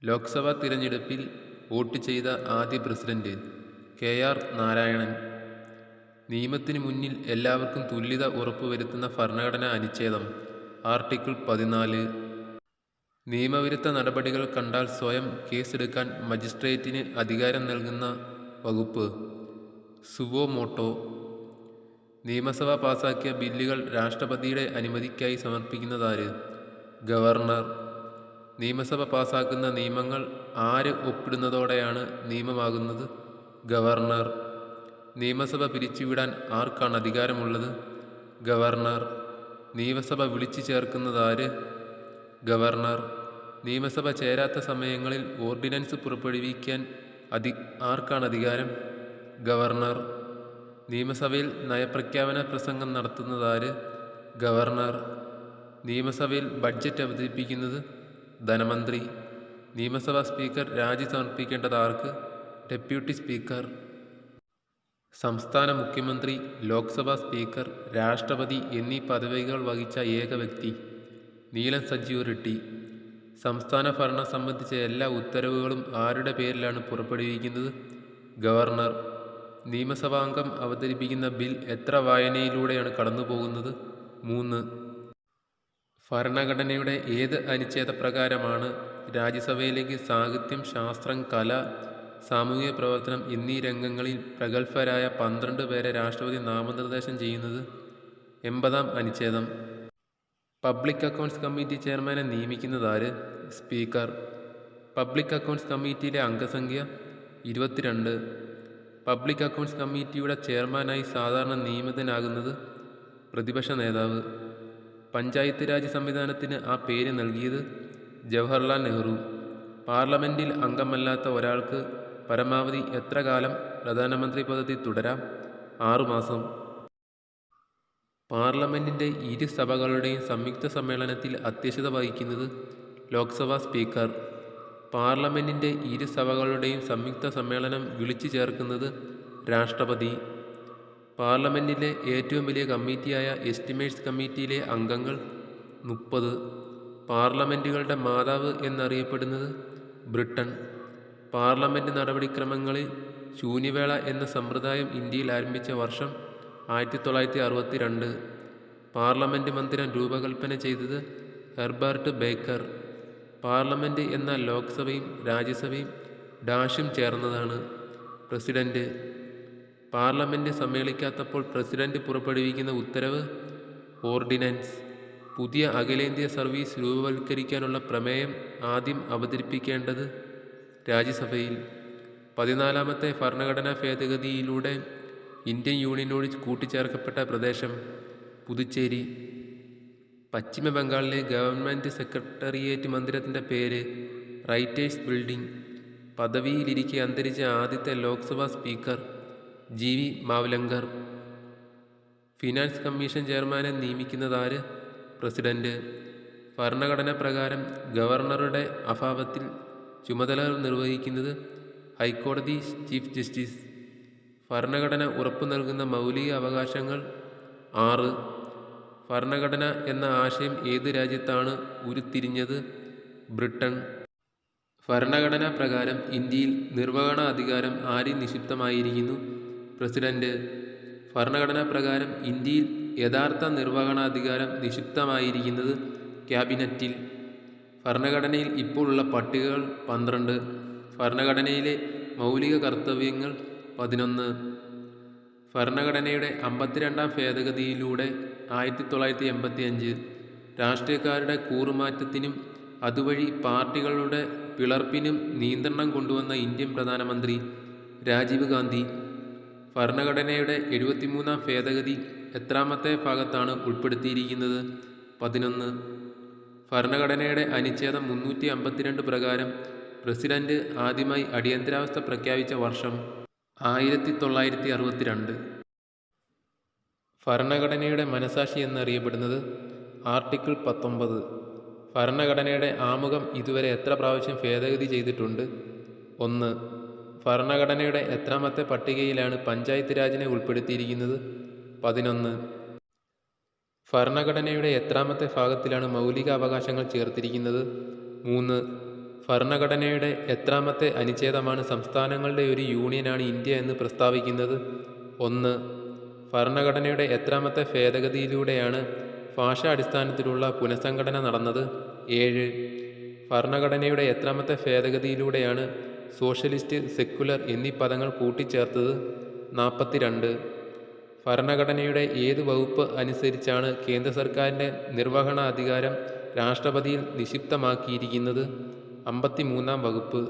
ലോക്സഭാ തിരഞ്ഞെടുപ്പിൽ വോട്ട് ചെയ്ത ആദ്യ പ്രസിഡന്റ് കെ.ആർ. നാരായണൻ. നിയമത്തിനു മുന്നിൽ എല്ലാവർക്കും തുല്യത ഉറപ്പുവരുത്തുന്ന ഭരണഘടനാ അനുച്ഛേദം ആർട്ടിക്കിൾ 14. നിയമവിരുദ്ധ നടപടികൾ കണ്ടാൽ സ്വയം കേസെടുക്കാൻ മജിസ്ട്രേറ്റിന് അധികാരം നൽകുന്ന വകുപ്പ് സുവോ മോട്ടോ. നിയമസഭ പാസാക്കിയ ബില്ലുകൾ രാഷ്ട്രപതിയുടെ അനുമതിക്കായി സമർപ്പിക്കുന്നതാര്? ഗവർണർ. നിയമസഭ പാസാക്കുന്ന നിയമങ്ങൾ ആര് ഒപ്പിടുന്നതോടെയാണ് നിയമമാകുന്നത്? ഗവർണർ. നിയമസഭ പിരിച്ചുവിടാൻ ആർക്കാണ് അധികാരമുള്ളത്? ഗവർണർ. നിയമസഭ വിളിച്ചു ചേർക്കുന്നതാര്? ഗവർണർ. നിയമസഭ ചേരാത്ത സമയങ്ങളിൽ ഓർഡിനൻസ് പുറപ്പെടുവിക്കാൻ ആർക്കാണ് അധികാരം? ഗവർണർ. നിയമസഭയിൽ നയപ്രഖ്യാപന പ്രസംഗം നടത്തുന്നതാര്? ഗവർണർ. നിയമസഭയിൽ ബഡ്ജറ്റ് അവതരിപ്പിക്കുന്നത് ധനമന്ത്രി. നിയമസഭാ സ്പീക്കർ രാജി സമർപ്പിക്കേണ്ടത് ആർക്ക്? Deputy speaker. സംസ്ഥാന മുഖ്യമന്ത്രി, ലോക്സഭാ സ്പീക്കർ, രാഷ്ട്രപതി എന്നീ പദവികൾ വഹിച്ച ഏക വ്യക്തി നീലം സഞ്ജീവ് റെഡ്ഡി. സംസ്ഥാന ഭരണം സംബന്ധിച്ച എല്ലാ ഉത്തരവുകളും ആരുടെ പേരിലാണ് പുറപ്പെടുവിക്കുന്നത്? ഗവർണർ. നിയമസഭാംഗം അവതരിപ്പിക്കുന്ന ബിൽ എത്ര വായനയിലൂടെയാണ് കടന്നുപോകുന്നത്? 3. ഭരണഘടനയുടെ ഏത് അനുച്ഛേദപ്രകാരമാണ് രാജ്യസഭയിലേക്ക് സാഹിത്യം, ശാസ്ത്രം, കല, സാമൂഹിക പ്രവർത്തനം എന്നീ രംഗങ്ങളിൽ പ്രഗത്ഭരായ 12 പേരെ രാഷ്ട്രപതി നാമനിർദ്ദേശം ചെയ്യുന്നത്? 80-ാം അനുച്ഛേദം. പബ്ലിക് അക്കൗണ്ട്സ് കമ്മിറ്റി ചെയർമാനെ നിയമിക്കുന്നതാര്? സ്പീക്കർ. പബ്ലിക് അക്കൗണ്ട്സ് കമ്മിറ്റിയിലെ അംഗസംഖ്യ 22. പബ്ലിക് അക്കൗണ്ട്സ് കമ്മിറ്റിയുടെ ചെയർമാനായി സാധാരണ നിയമിതനാകുന്നത് പ്രതിപക്ഷ നേതാവ്. പഞ്ചായത്ത് രാജ് സംവിധാനത്തിന് ആ പേര് നൽകിയത് ജവഹർലാൽ നെഹ്റു. പാർലമെൻറ്റിൽ അംഗമല്ലാത്ത ഒരാൾക്ക് പരമാവധി എത്ര കാലം പ്രധാനമന്ത്രി പദത്തിൽ തുടരാം? 6 മാസം. പാർലമെൻറ്റിൻ്റെ ഇരു സഭകളുടെയും സംയുക്ത സമ്മേളനത്തിൽ അധ്യക്ഷത വഹിക്കുന്നത് ലോക്സഭാ സ്പീക്കർ. പാർലമെൻറ്റിൻ്റെ ഇരു സഭകളുടെയും സംയുക്ത സമ്മേളനം വിളിച്ചു ചേർക്കുന്നത് രാഷ്ട്രപതി. പാർലമെൻറ്റിലെ ഏറ്റവും വലിയ കമ്മിറ്റിയായ എസ്റ്റിമേറ്റ്സ് കമ്മിറ്റിയിലെ അംഗങ്ങൾ 30. പാർലമെൻറ്റുകളുടെ മാതാവ് എന്നറിയപ്പെടുന്നത് ബ്രിട്ടൻ. പാർലമെൻറ്റ് നടപടിക്രമങ്ങളിൽ ശൂന്യവേള എന്ന സമ്പ്രദായം ഇന്ത്യയിൽ ആരംഭിച്ച വർഷം 1962. പാർലമെൻറ്റ് മന്ദിരം രൂപകൽപ്പന ചെയ്തത് ഹെർബർട്ട് ബേക്കർ. പാർലമെൻറ്റ് എന്ന ലോക്സഭയും രാജ്യസഭയും ഡാഷും ചേർന്നതാണ്. പ്രസിഡന്റ്. പാർലമെൻറ്റ് സമ്മേളിക്കാത്തപ്പോൾ പ്രസിഡന്റ് പുറപ്പെടുവിക്കുന്ന ഉത്തരവ് ഓർഡിനൻസ്. പുതിയ അഖിലേന്ത്യാ സർവീസ് രൂപവൽക്കരിക്കാനുള്ള പ്രമേയം ആദ്യം അവതരിപ്പിക്കേണ്ടത് രാജ്യസഭയിൽ. 14-ാമത്തെ ഭരണഘടനാ ഭേദഗതിയിലൂടെ ഇന്ത്യൻ യൂണിയനോട് കൂട്ടിച്ചേർക്കപ്പെട്ട പ്രദേശം പുതുച്ചേരി. പശ്ചിമ ബംഗാളിലെ ഗവൺമെൻറ് സെക്രട്ടേറിയറ്റ് മന്ദിരത്തിൻ്റെ പേര് റൈറ്റേഴ്സ് ബിൽഡിംഗ്. പദവിയിലിരിക്കെ അന്തരിച്ച ആദ്യത്തെ Lok Sabha speaker G V. Mavalankar. Finance commission ചെയർമാനെ നിയമിക്കുന്നതാര്? പ്രസിഡന്റ്. ഭരണഘടന പ്രകാരം ഗവർണറുടെ അഭാവത്തിൽ ചുമതലകൾ നിർവഹിക്കുന്നത് ഹൈക്കോടതി ചീഫ് ജസ്റ്റിസ്. ഭരണഘടന ഉറപ്പു നൽകുന്ന മൗലിക അവകാശങ്ങൾ 6. ഭരണഘടന എന്ന ആശയം ഏത് രാജ്യത്താണ് ഉരുത്തിരിഞ്ഞത്? ബ്രിട്ടൻ. ഭരണഘടനാ പ്രകാരം ഇന്ത്യയിൽ നിർവഹണ അധികാരം ആരിൽ നിക്ഷിപ്തമായിരിക്കുന്നു? പ്രസിഡന്റ്. ഭരണഘടനാ പ്രകാരം ഇന്ത്യയിൽ യഥാർത്ഥ നിർവഹണാധികാരം നിക്ഷിപ്തമായിരിക്കുന്നത് ക്യാബിനറ്റിൽ. ഭരണഘടനയിൽ ഇപ്പോൾ ഉള്ള പട്ടികകൾ 12. ഭരണഘടനയിലെ മൗലിക കർത്തവ്യങ്ങൾ 11. ഭരണഘടനയുടെ 52-ാം ഭേദഗതിയിലൂടെ 1985 രാഷ്ട്രീയക്കാരുടെ കൂറുമാറ്റത്തിനും അതുവഴി പാർട്ടികളുടെ പിളർപ്പിനും നിയന്ത്രണം കൊണ്ടുവന്ന ഇന്ത്യൻ പ്രധാനമന്ത്രി രാജീവ് ഗാന്ധി. ഭരണഘടനയുടെ 73-ാം ഭേദഗതി എത്രാമത്തെ ഭാഗത്താണ് ഉൾപ്പെടുത്തിയിരിക്കുന്നത്? 11. ഭരണഘടനയുടെ അനുച്ഛേദം 352 പ്രകാരം പ്രസിഡന്റ് ആദ്യമായി അടിയന്തരാവസ്ഥ പ്രഖ്യാപിച്ച വർഷം 1962. ഭരണഘടനയുടെ മനസാക്ഷി എന്നറിയപ്പെടുന്നത് ആർട്ടിക്കിൾ 19. ഭരണഘടനയുടെ ആമുഖം ഇതുവരെ എത്ര പ്രാവശ്യം ഭേദഗതി ചെയ്തിട്ടുണ്ട്? 1. ഭരണഘടനയുടെ എത്രാമത്തെ പട്ടികയിലാണ് പഞ്ചായത്ത് രാജിനെ ഉൾപ്പെടുത്തിയിരിക്കുന്നത്? 11. ഭരണഘടനയുടെ എത്രാമത്തെ ഭാഗത്തിലാണ് മൗലിക അവകാശങ്ങൾ ചേർത്തിരിക്കുന്നത്? 3. ഭരണഘടനയുടെ എത്രാമത്തെ അനുച്ഛേദമാണ് സംസ്ഥാനങ്ങളുടെ ഒരു യൂണിയനാണ് ഇന്ത്യ എന്ന് പ്രസ്താവിക്കുന്നത്? 1. ഭരണഘടനയുടെ എത്രാമത്തെ ഭേദഗതിയിലൂടെയാണ് ഭാഷാടിസ്ഥാനത്തിലുള്ള പുനഃസംഘടന നടന്നത്? 7. ഭരണഘടനയുടെ എത്രാമത്തെ ഭേദഗതിയിലൂടെയാണ് സോഷ്യലിസ്റ്റ്, സെക്കുലർ എന്നീ പദങ്ങൾ കൂട്ടിച്ചേർത്തത്? 42. ഭരണഘടനയുടെ ഏത് വകുപ്പ് അനുസരിച്ചാണ് കേന്ദ്ര സർക്കാരിൻ്റെ നിർവഹണാധികാരം രാഷ്ട്രപതിയിൽ നിക്ഷിപ്തമാക്കിയിരിക്കുന്നത്? 53-ാം വകുപ്പ്.